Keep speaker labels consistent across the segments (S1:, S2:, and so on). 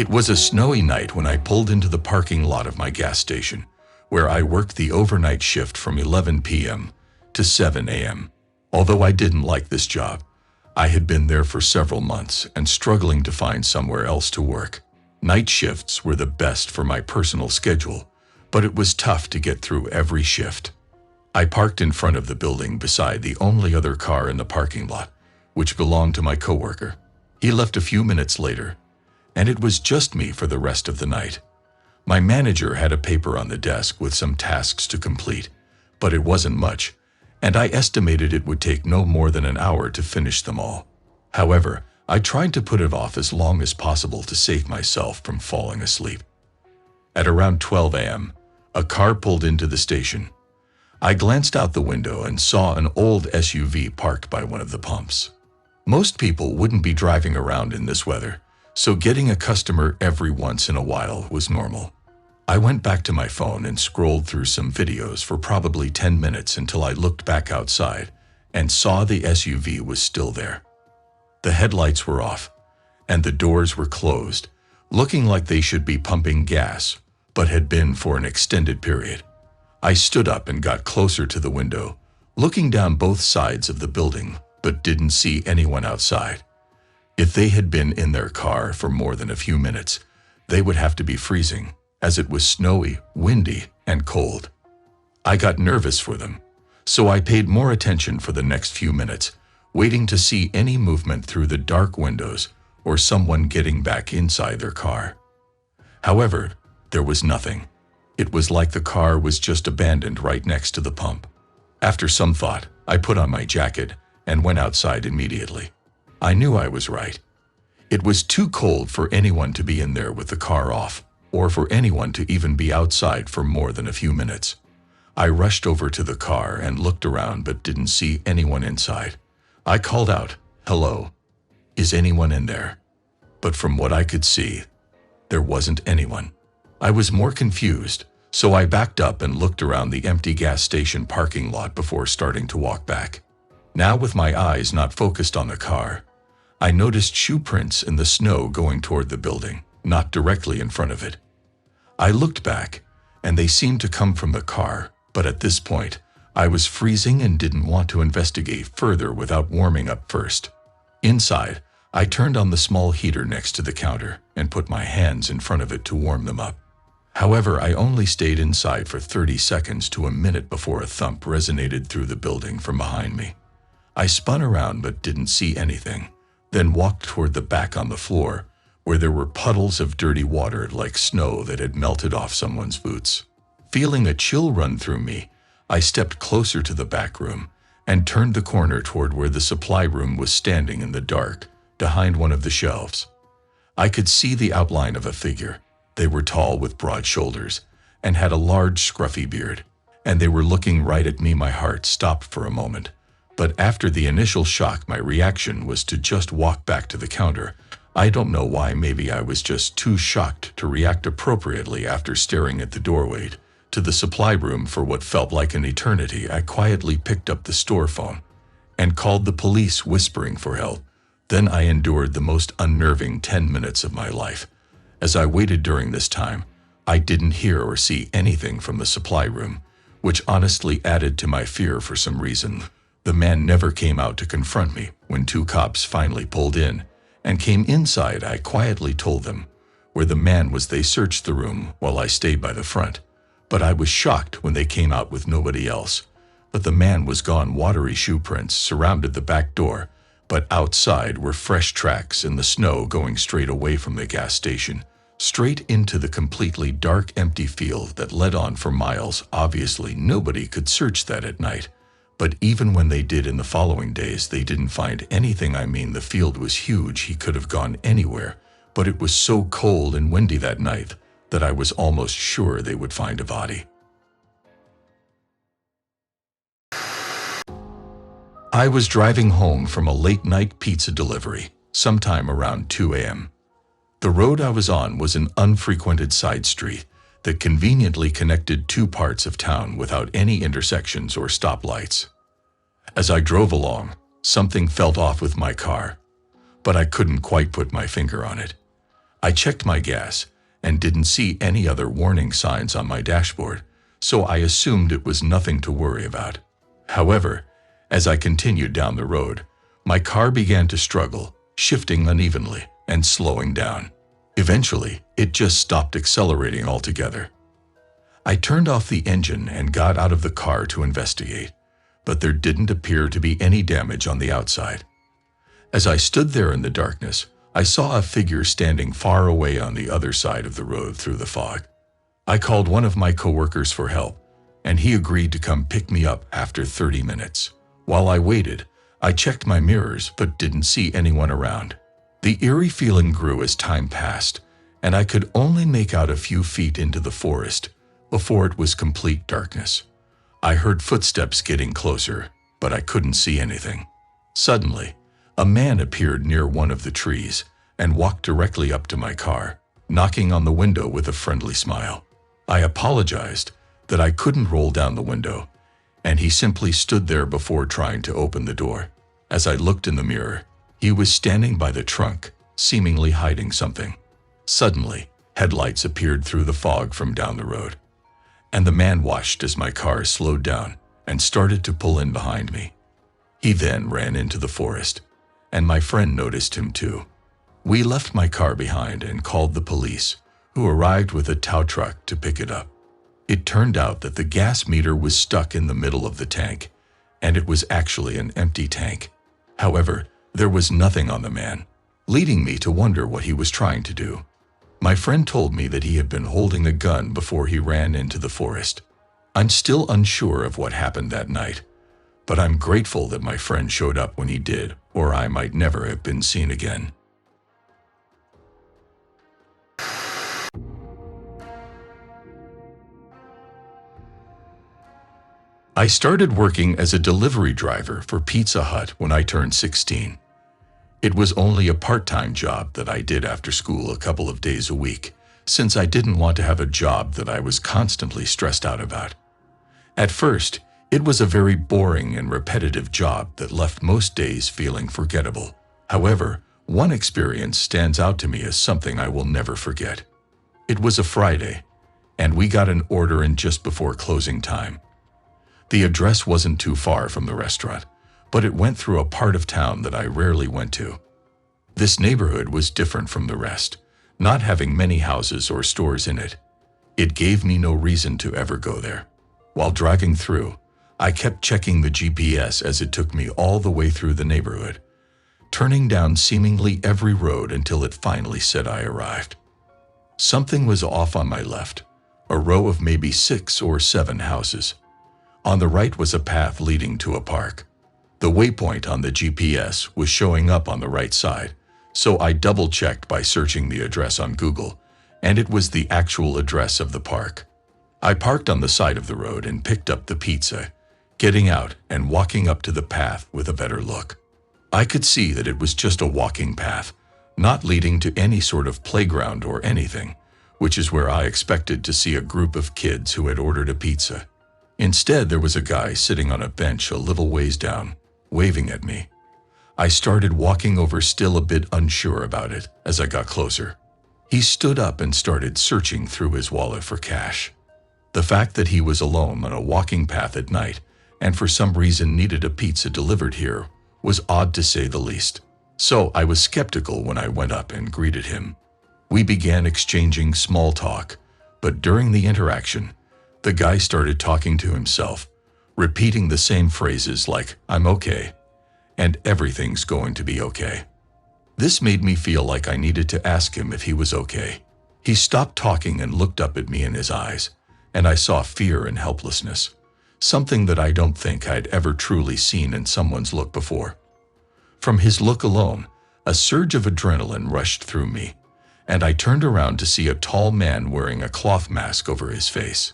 S1: It was a snowy night when I pulled into the parking lot of my gas station, where I worked the overnight shift from 11 p.m. to 7 a.m. Although I didn't like this job, I had been there for several months and struggling to find somewhere else to work. Night shifts were the best for my personal schedule, but it was tough to get through every shift. I parked in front of the building beside the only other car in the parking lot, which belonged to my coworker. He left a few minutes later, and it was just me for the rest of the night. My manager had a paper on the desk with some tasks to complete, but it wasn't much, and I estimated it would take no more than an hour to finish them all. However, I tried to put it off as long as possible to save myself from falling asleep. At around 12 a.m., a car pulled into the station. I glanced out the window and saw an old SUV parked by one of the pumps. Most people wouldn't be driving around in this weather, so getting a customer every once in a while was normal. I went back to my phone and scrolled through some videos for probably 10 minutes until I looked back outside and saw the SUV was still there. The headlights were off, and the doors were closed, looking like they should be pumping gas, but had been for an extended period. I stood up and got closer to the window, looking down both sides of the building, but didn't see anyone outside. If they had been in their car for more than a few minutes, they would have to be freezing, as it was snowy, windy, and cold. I got nervous for them, so I paid more attention for the next few minutes, waiting to see any movement through the dark windows or someone getting back inside their car. However, there was nothing. It was like the car was just abandoned right next to the pump. After some thought, I put on my jacket and went outside immediately. I knew I was right. It was too cold for anyone to be in there with the car off, or for anyone to even be outside for more than a few minutes. I rushed over to the car and looked around but didn't see anyone inside. I called out, "Hello, is anyone in there?" But from what I could see, there wasn't anyone. I was more confused, so I backed up and looked around the empty gas station parking lot before starting to walk back. Now, with my eyes not focused on the car, I noticed shoe prints in the snow going toward the building, not directly in front of it. I looked back, and they seemed to come from the car, but at this point, I was freezing and didn't want to investigate further without warming up first. Inside, I turned on the small heater next to the counter and put my hands in front of it to warm them up. However, I only stayed inside for 30 seconds to a minute before a thump resonated through the building from behind me. I spun around but didn't see anything, then walked toward the back on the floor, where there were puddles of dirty water like snow that had melted off someone's boots. Feeling a chill run through me, I stepped closer to the back room and turned the corner toward where the supply room was standing in the dark, behind one of the shelves. I could see the outline of a figure. They were tall with broad shoulders and had a large scruffy beard, and they were looking right at me. My heart stopped for a moment. But after the initial shock, my reaction was to just walk back to the counter. I don't know why, maybe I was just too shocked to react appropriately after staring at the doorway to the supply room for what felt like an eternity. I quietly picked up the store phone and called the police, whispering for help. Then I endured the most unnerving 10 minutes of my life. As I waited during this time, I didn't hear or see anything from the supply room, which honestly added to my fear for some reason. The man never came out to confront me. When 2 cops finally pulled in and came inside, I quietly told them where the man was. They searched the room while I stayed by the front, but I was shocked when they came out with nobody else. But the man was gone. Watery shoe prints surrounded the back door, but outside were fresh tracks in the snow going straight away from the gas station, straight into the completely dark, empty field that led on for miles. Obviously, nobody could search that at night. But even when they did in the following days, they didn't find anything. I mean, the field was huge. He could have gone anywhere, but it was so cold and windy that night that I was almost sure they would find a body. I was driving home from a late-night pizza delivery, sometime around 2 a.m. The road I was on was an unfrequented side street that conveniently connected 2 parts of town without any intersections or stoplights. As I drove along, something felt off with my car, but I couldn't quite put my finger on it. I checked my gas and didn't see any other warning signs on my dashboard, so I assumed it was nothing to worry about. However, as I continued down the road, my car began to struggle, shifting unevenly and slowing down. Eventually, it just stopped accelerating altogether. I turned off the engine and got out of the car to investigate, but there didn't appear to be any damage on the outside. As I stood there in the darkness, I saw a figure standing far away on the other side of the road through the fog. I called one of my coworkers for help, and he agreed to come pick me up after 30 minutes. While I waited, I checked my mirrors but didn't see anyone around. The eerie feeling grew as time passed, and I could only make out a few feet into the forest before it was complete darkness. I heard footsteps getting closer, but I couldn't see anything. Suddenly, a man appeared near one of the trees and walked directly up to my car, knocking on the window with a friendly smile. I apologized that I couldn't roll down the window, and he simply stood there before trying to open the door. As I looked in the mirror, he was standing by the trunk, seemingly hiding something. Suddenly, headlights appeared through the fog from down the road, and the man watched as my car slowed down and started to pull in behind me. He then ran into the forest, and my friend noticed him too. We left my car behind and called the police, who arrived with a tow truck to pick it up. It turned out that the gas meter was stuck in the middle of the tank, and it was actually an empty tank. However, there was nothing on the man, leading me to wonder what he was trying to do. My friend told me that he had been holding a gun before he ran into the forest. I'm still unsure of what happened that night, but I'm grateful that my friend showed up when he did, or I might never have been seen again. I started working as a delivery driver for Pizza Hut when I turned 16. It was only a part-time job that I did after school a couple of days a week, since I didn't want to have a job that I was constantly stressed out about. At first, it was a very boring and repetitive job that left most days feeling forgettable. However, one experience stands out to me as something I will never forget. It was a Friday, and we got an order in just before closing time. The address wasn't too far from the restaurant, but it went through a part of town that I rarely went to. This neighborhood was different from the rest, not having many houses or stores in it. It gave me no reason to ever go there. While driving through, I kept checking the GPS as it took me all the way through the neighborhood, turning down seemingly every road until it finally said I arrived. Something was off on my left, a row of maybe 6 or 7 houses. On the right was a path leading to a park. The waypoint on the GPS was showing up on the right side, so I double-checked by searching the address on Google, and it was the actual address of the park. I parked on the side of the road and picked up the pizza, getting out and walking up to the path with a better look. I could see that it was just a walking path, not leading to any sort of playground or anything, which is where I expected to see a group of kids who had ordered a pizza. Instead, there was a guy sitting on a bench a little ways down, waving at me. I started walking over, still a bit unsure about it, as I got closer. He stood up and started searching through his wallet for cash. The fact that he was alone on a walking path at night and for some reason needed a pizza delivered here was odd to say the least. So I was skeptical when I went up and greeted him. We began exchanging small talk, but during the interaction, the guy started talking to himself, repeating the same phrases like, "I'm okay," and "everything's going to be okay." This made me feel like I needed to ask him if he was okay. He stopped talking and looked up at me in his eyes, and I saw fear and helplessness, something that I don't think I'd ever truly seen in someone's look before. From his look alone, a surge of adrenaline rushed through me, and I turned around to see a tall man wearing a cloth mask over his face.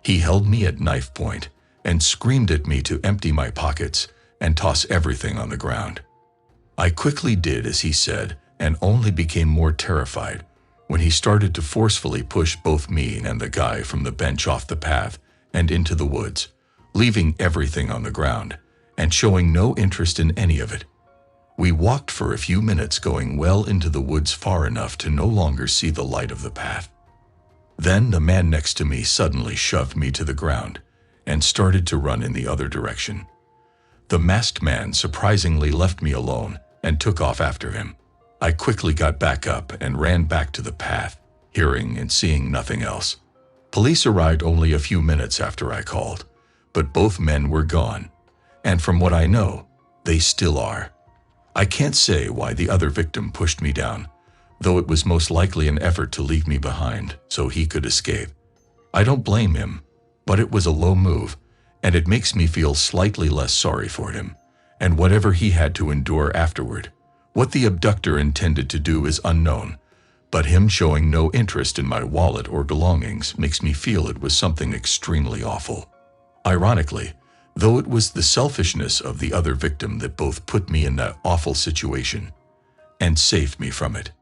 S1: He held me at knife point and screamed at me to empty my pockets and toss everything on the ground. I quickly did as he said and only became more terrified when he started to forcefully push both me and the guy from the bench off the path and into the woods, leaving everything on the ground and showing no interest in any of it. We walked for a few minutes, going well into the woods, far enough to no longer see the light of the path. Then the man next to me suddenly shoved me to the ground and started to run in the other direction. The masked man surprisingly left me alone and took off after him. I quickly got back up and ran back to the path, hearing and seeing nothing else. Police arrived only a few minutes after I called, but both men were gone, and from what I know, they still are. I can't say why the other victim pushed me down, though it was most likely an effort to leave me behind so he could escape. I don't blame him, but it was a low move, and it makes me feel slightly less sorry for him, and whatever he had to endure afterward. What the abductor intended to do is unknown, but him showing no interest in my wallet or belongings makes me feel it was something extremely awful. Ironically, though, it was the selfishness of the other victim that both put me in that awful situation and saved me from it.